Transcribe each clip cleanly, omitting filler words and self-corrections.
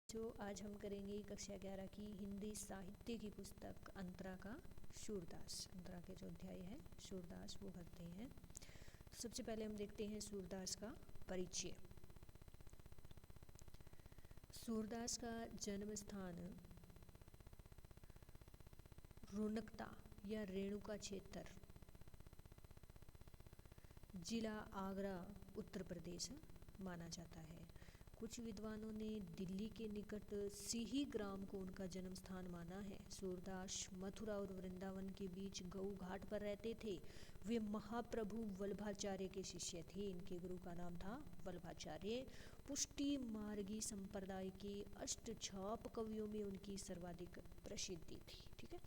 जो आज हम करेंगे कक्षा 11 की हिंदी साहित्य की पुस्तक अंतरा का सूरदास। अंतरा के जो अध्याय है सूरदास वो करते हैं। तो सबसे पहले हम देखते हैं सूरदास का परिचय। सूरदास का जन्म स्थान रोनकता या रेणुका क्षेत्र, जिला आगरा, उत्तर प्रदेश माना जाता है। कुछ विद्वानों ने दिल्ली के निकट सिही ग्राम को उनका जन्म स्थान माना है। सूरदास मथुरा और वृंदावन के बीच गऊ घाट पर रहते थे। वे महाप्रभु वल्लभाचार्य के शिष्य थे। इनके गुरु का नाम था वल्लभाचार्य। पुष्टि मार्गी संप्रदाय के अष्टछाप कवियों में उनकी सर्वाधिक प्रसिद्धि थी। ठीक है,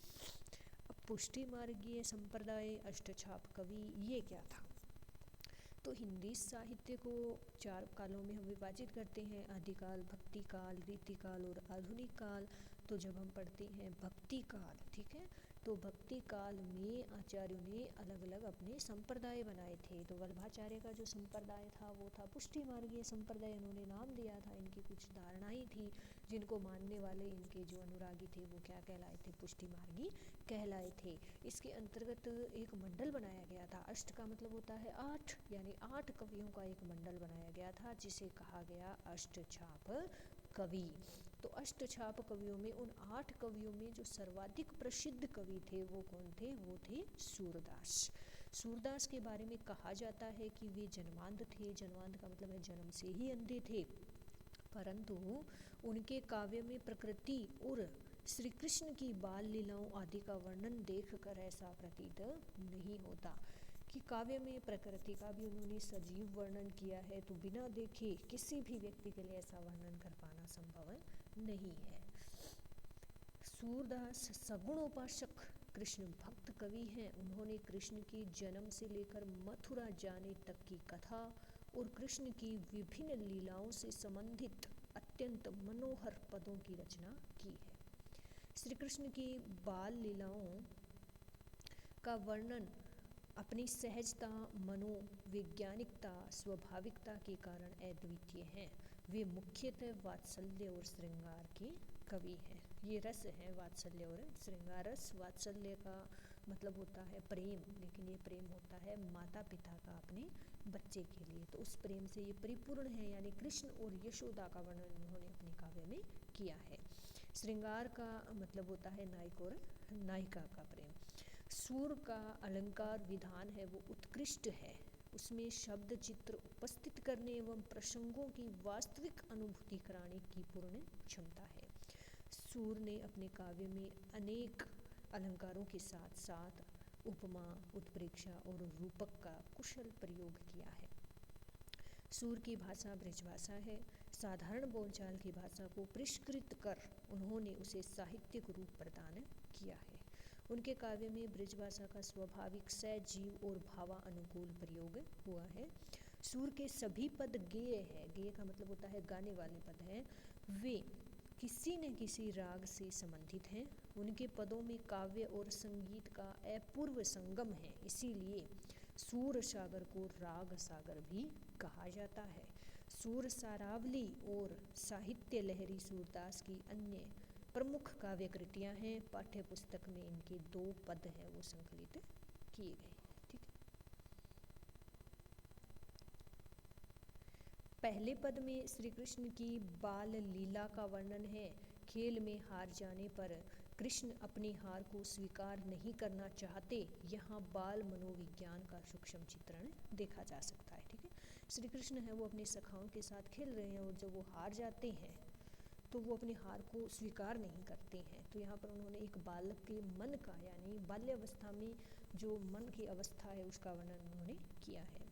अब पुष्टि मार्गीय संप्रदाय, अष्टछाप कवि, ये क्या था? तो हिंदी साहित्य को 4 कालों में हम विभाजित करते हैं: आदिकाल, भक्ति काल, रीति काल और आधुनिक काल। तो जब हम पढ़ते हैं भक्ति काल, ठीक है, तो भक्ति काल में आचार्यों ने अलग अलग अपने संप्रदाय बनाए थे। तो वल्लभाचार्य का जो संप्रदाय था वो था पुष्टि मार्गीय संप्रदाय। उन्होंने नाम दिया था, इनकी कुछ धारणाएं थी जिनको मानने वाले इनके जो अनुरागी थे वो क्या कहलाए थे? पुष्टि मार्गी कहलाए थे। इसके अंतर्गत एक मंडल बनाया गया था। अष्ट का मतलब होता है 8, यानी 8 कवियों का एक मंडल बनाया गया था जिसे कहा गया अष्टछाप कवि। तो अष्टछाप कवियों में उन 8 कवियों में जो सर्वाधिक प्रसिद्ध कवि थे वो कौन थे? वो थे सूरदास। सूरदास के बारे में कहा जाता है कि वे जन्मांध थे। जन्मांध का मतलब है जन्म से ही अंधे थे, परंतु उनके काव्य में प्रकृति और श्री कृष्ण की बाल लीलाओं आदि का वर्णन देखकर ऐसा प्रतीत नहीं होता कि काव्य में प्रकृति का भी उन्होंने सजीव वर्णन किया है। तो बिना देखे किसी भी व्यक्ति के लिए ऐसा वर्णन कर पाना संभव नहीं है। सूरदास सगुणोपासक कृष्ण भक्त कवि हैं। उन्होंने कृष्ण के जन्म से लेकर मथुरा जाने तक की कथा और कृष्ण की विभिन्न लीलाओं से संबंधित अत्यंत मनोहर पदों की रचना की है। श्री कृष्ण की बाल लीलाओं का वर्णन अपनी सहजता, मनोवैज्ञानिकता, स्वाभाविकता के कारण अद्वितीय हैं। वे मुख्यतः वात्सल्य और श्रृंगार के कवि हैं। ये रस है वात्सल्य और श्रृंगार। रस वात्सल्य का मतलब होता है प्रेम, लेकिन ये प्रेम होता है माता पिता का अपने बच्चे के लिए। तो उस प्रेम से ये परिपूर्ण है, यानी कृष्ण और यशोदा का वर्णन उन्होंने अपने काव्य में किया है। श्रृंगार का मतलब होता है नायक और नायिका का प्रेम। सूर का अलंकार विधान है वो उत्कृष्ट है। उसमें शब्द चित्र उपस्थित करने एवं प्रसंगों की वास्तविक अनुभूति कराने की पूर्ण क्षमता है। सूर ने अपने काव्य में अनेक अलंकारों के साथ साथ उपमा, उत्प्रेक्षा और रूपक का कुशल प्रयोग किया है। सूर की भाषा ब्रजभाषा है। साधारण बोलचाल की भाषा को परिष्कृत कर उन्होंने उसे साहित्यिक रूप प्रदान किया है। उनके काव्य में ब्रजभाषा का स्वाभाविक सजीव और भावानुकूल प्रयोग हुआ है। सूर के सभी पद गेय है। गेय का मतलब होता है गाने वाले पद हैं। वे किसी न किसी राग से संबंधित हैं। उनके पदों में काव्य और संगीत का अपूर्व संगम है, इसीलिए सूर सागर को राग सागर भी कहा जाता है। सूर सारावली और साहित्य लहरी सूरदास की अन्य प्रमुख काव्य कृतियाँ हैं। पाठ्य पुस्तक में इनके 2 पद हैं वो संकलित किए गए। ठीक है, पहले पद में श्री कृष्ण की बाल लीला का वर्णन है। खेल में हार जाने पर कृष्ण अपनी हार को स्वीकार नहीं करना चाहते। यहाँ बाल मनोविज्ञान का सूक्ष्म चित्रण देखा जा सकता है। ठीक है, श्री कृष्ण है वो अपनी सखाओं के साथ खेल रहे हैं और जब वो हार जाते हैं तो वो अपनी हार को स्वीकार नहीं करते हैं। तो यहाँ पर उन्होंने एक बालक के मन का, यानी बाल्यावस्था में जो मन की अवस्था है उसका वर्णन उन्होंने किया है।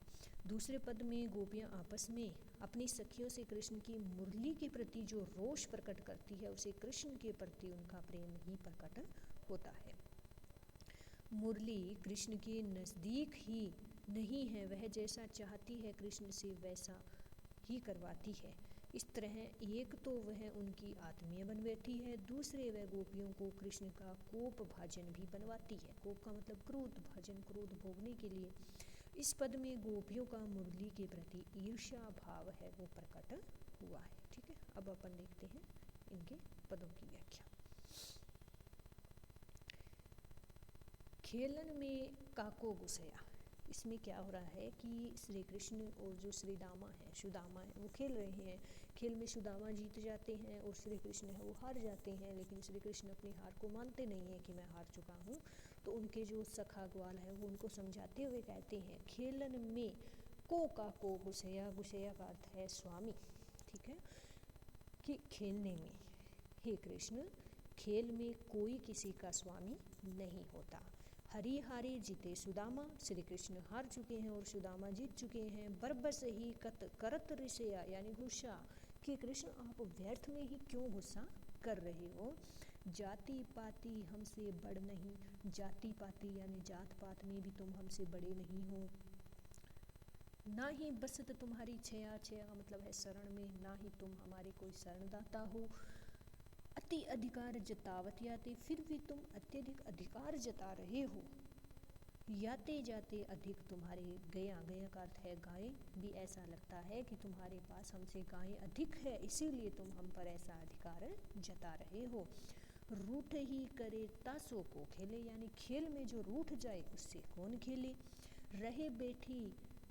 दूसरे पद में गोपियाँ आपस में अपनी सखियों से कृष्ण की मुरली के प्रति जो रोष प्रकट करती है उसे कृष्ण के प्रति उनका प्रेम ही प्रकट होता है। मुरली कृष्ण के नज़दीक ही नहीं है, वह जैसा चाहती है कृष्ण से वैसा ही करवाती है। इस तरह एक तो वह उनकी आत्मीय बन बैठी है, दूसरे वह गोपियों को कृष्ण का कोप भाजन भी बनवाती है। कोप का मतलब क्रोध भाजन, क्रोध भोगने के लिए। इस पद में गोपियों का मुरली के प्रति ईर्ष्या भाव है वो प्रकट हुआ है। ठीक है, अब अपन देखते हैं इनके पदों की व्याख्या। खेलन में काको गुसया, इसमें क्या हो रहा है कि श्री कृष्ण और जो श्री दामा है, सुदामा है, वो खेल रहे हैं। खेल में सुदामा जीत जाते हैं और श्री कृष्ण है वो हार जाते हैं, लेकिन श्री कृष्ण अपनी हार को मानते नहीं है कि मैं हार चुका हूँ। तो उनके जो सखा ग्वाल है वो उनको समझाते हुए कहते हैं, खेलन में को काको गुसया, गुसया का अर्थ है स्वामी, ठीक है, कि खेलने में हे कृष्ण, खेल में कोई किसी का स्वामी नहीं होता। हरी हारी जीते सुदामा, श्री कृष्ण हार चुके हैं और सुदामा जीत चुके हैं। बरबस ही कत करत ऋषया, यानी गुस्सा, कि कृष्ण आप व्यर्थ में ही क्यों गुस्सा कर रहे हो। जाति पाति हमसे बड़ नहीं, जाति पाति यानी जात पात में भी तुम हमसे बड़े नहीं हो। ना ही बसत तुम्हारी छया, छया का मतलब है शरण में, ना ही तुम हमारे कोई शरणदाता हो। अति अधिकार जतावत याते, फिर भी तुम अत्यधिक अधिकार जता रहे हो। याते जाते अधिक तुम्हारे, गया, गया का अर्थ है गाय, भी ऐसा लगता है कि तुम्हारे पास हमसे गाय अधिक है, इसीलिए तुम हम पर ऐसा अधिकार जता रहे हो। रूठ ही करे तासो को खेले, यानी खेल में जो रूठ जाए उससे कौन खेले। रहे बैठी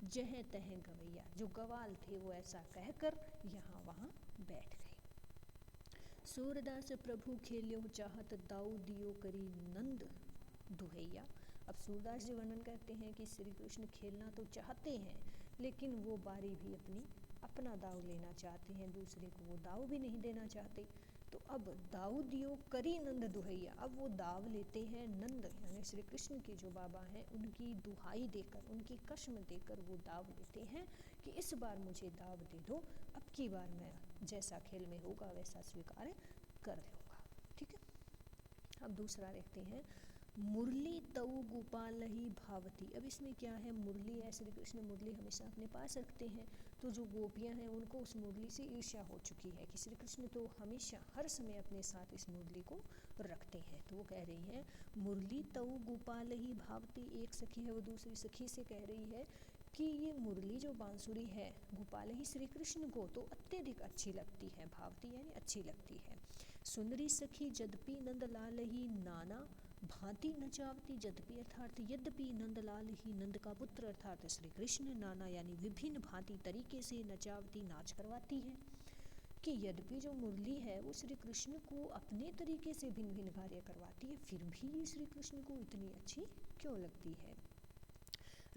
जह तह गवैया, जो गवाल थे वो ऐसा कहकर यहाँ वहाँ बैठ गए। सूरदास प्रभु खेल्यो चाहत, दाऊ दियो करी नंद दुहैया। अब सूरदास जी वर्णन करते हैं कि श्री कृष्ण खेलना तो चाहते हैं, लेकिन वो बारी भी अपना दाव लेना चाहते हैं, दूसरे को वो दाव भी नहीं देना चाहते। तो अब दाऊ दियो करी नंद दुहैया, अब वो दाव लेते हैं नंद यानी श्री कृष्ण के जो बाबा हैं उनकी दुहाई देकर, उनकी कसम देकर वो दाव लेते हैं कि इस बार मुझे दाव दे दो, अब की बार मैं जैसा खेल में होगा वैसा स्वीकार कर लूँगा, ठीक है। अब दूसरा देखते हैं, मुरली तऊ गोपाल ही भावती। अब इसमें क्या है, मुरली है, श्री कृष्ण मुरली हमेशा अपने पास रखते हैं, तो जो गोपियां हैं उनको उस मुरली से ईर्ष्या हो चुकी है कि श्री कृष्ण तो हमेशा हर समय अपने साथ इस मुरली को रखते हैं। तो वो कह रही हैं, मुरली तऊ गोपाल ही भावती, एक सखी है वो दूसरी सखी से कह रही है कि ये मुरली जो बांसुरी है गोपाल ही श्री कृष्ण को तो अत्यधिक अच्छी लगती है, भावती यानी अच्छी लगती है। सुंदरी सखी जदपि नंदलाल ही नाना भांति नचावती, जदपि अर्थात यद्यपि नंदलाल ही नंद का पुत्र अर्थात श्री कृष्ण, नाना यानी विभिन्न भांति तरीके से नचावती नाच करवाती है। कि यद्यपि जो मुरली है वो श्री कृष्ण को अपने तरीके से भिन्न भिन्न कार्य करवाती है, फिर भी ये श्री कृष्ण को इतनी अच्छी क्यों लगती है।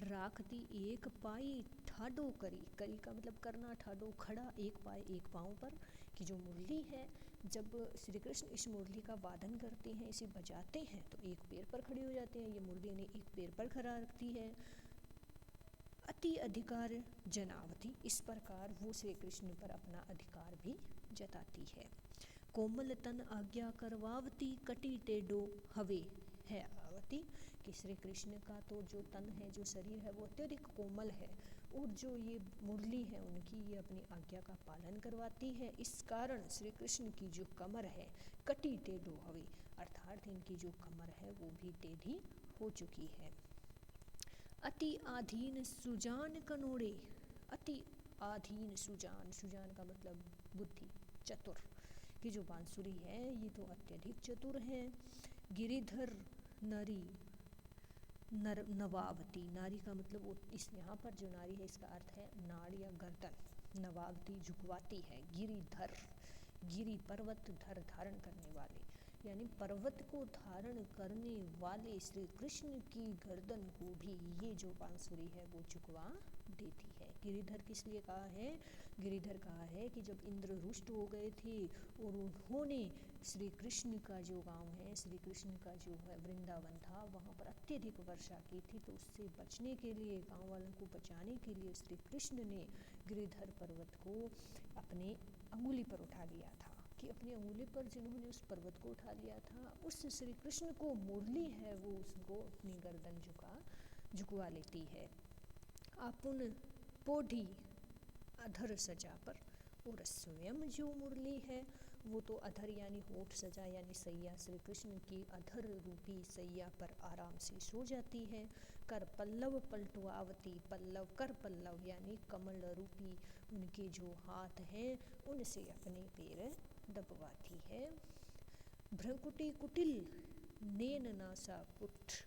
राखती एक पाई ठाडो करी, करी का मतलब करना, ठाडो खड़ा, एक पाए एक पाँव पर, कि जो मुरली है जब श्री कृष्ण इस मुरली का वादन करते हैं, इसे बजाते हैं तो एक पैर पर खड़े हो जाते हैं, ये मुरली ने एक पैर पर खड़ा रखती है। अति अधिकार जनावती, इस प्रकार वो श्री कृष्ण पर अपना अधिकार भी जताती है। कोमल तन आज्ञा करवावती, कटी टेडो हवे है आवती, कि श्री कृष्ण का तो जो तन है, जो शरीर है वो अत्यधिक कोमल है, और जो ये मुरली है उनकी ये अपनी आज्ञा का पालन करवाती है। इस कारण श्री कृष्ण की जो कमर है कटी टेढ़ो हवे, अर्थात इनकी जो कमर है वो भी टेढ़ी हो चुकी है। अति आधीन सुजान कनोड़े, अति आधीन सुजान, सुजान का मतलब बुद्धि, चतुर, कि जो बांसुरी है ये तो अत्यधिक चतुर है। गिरिधर नरी नवावती, नारी का मतलब वो इस यहाँ पर जो नारी है इसका अर्थ है नाड़ या गर्दन, नवावती झुकवाती है। गिरिधर, गिरि पर्वत, धर धारण करने वाले, यानी पर्वत को धारण करने वाले श्री कृष्ण की गर्दन को भी ये जो बांसुरी है वो झुकवा देती है। गिरिधर किस लिए कहा है, गिरिधर कहा है कि जब इंद्र रुष्ट हो गए थे और उन्होंने श्री कृष्ण का जो गांव है, श्री कृष्ण का जो है वृंदावन था, वहाँ पर अत्यधिक वर्षा की थी, तो उससे बचने के लिए, गांव वालों को बचाने के लिए श्री कृष्ण ने गिरिधर पर्वत को अपने अंगुली पर उठा लिया था, कि अपनी अंगुली पर जिन्होंने उस पर्वत को उठा लिया था उस श्री कृष्ण को मुरली है वो उसको अपनी गर्दन झुकवा लेती है। आपुन पोढ़ी अधर सजा पर, और स्वयं जो मुरली है वो तो अधर यानी होठ सजा यानी सैया, श्री कृष्ण की अधर रूपी सैया पर आराम से सो जाती है। कर पल्लव पलटुआवती, पल्लव कर पल्लव यानी कमल रूपी उनके जो हाथ हैं उनसे अपने पैर दबवाती है। भ्रकुटी कुटिल नैन नासा पुट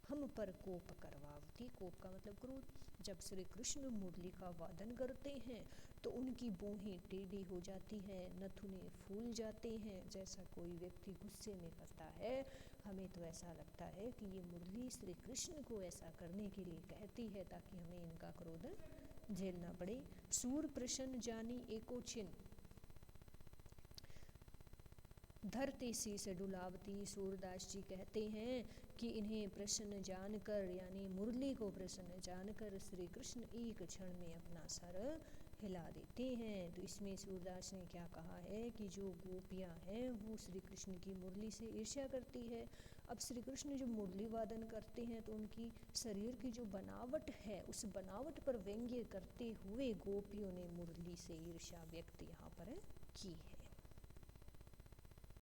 हम पर कोप करवावती। कोप का मतलब क्रोध। जब श्री कृष्ण मुरली का वादन करते हैं तो उनकी भौहें टेढ़ी हो जाती हैं, नथुने फूल जाते हैं, जैसा कोई व्यक्ति गुस्से में करता है। हमें तो ऐसा लगता है कि ये मुरली श्री कृष्ण को ऐसा करने के लिए कहती है ताकि हमें इनका क्रोध झेलना पड़े। सूर प्रसन्न जानी एको छिन धरते शीस डुलावती। सूरदास जी कहते हैं कि इन्हें प्रसन्न जानकर, यानी मुरली को प्रसन्न जानकर श्री कृष्ण एक क्षण में अपना सर हिला देते हैं। तो इसमें सूरदास ने क्या कहा है कि जो गोपियाँ हैं वो श्री कृष्ण की मुरली से ईर्ष्या करती है। अब श्री कृष्ण जब मुरली वादन करते हैं तो उनकी शरीर की जो बनावट है उस बनावट पर व्यंग्य करते हुए गोपियों ने मुरली से ईर्ष्या व्यक्त यहाँ पर की है।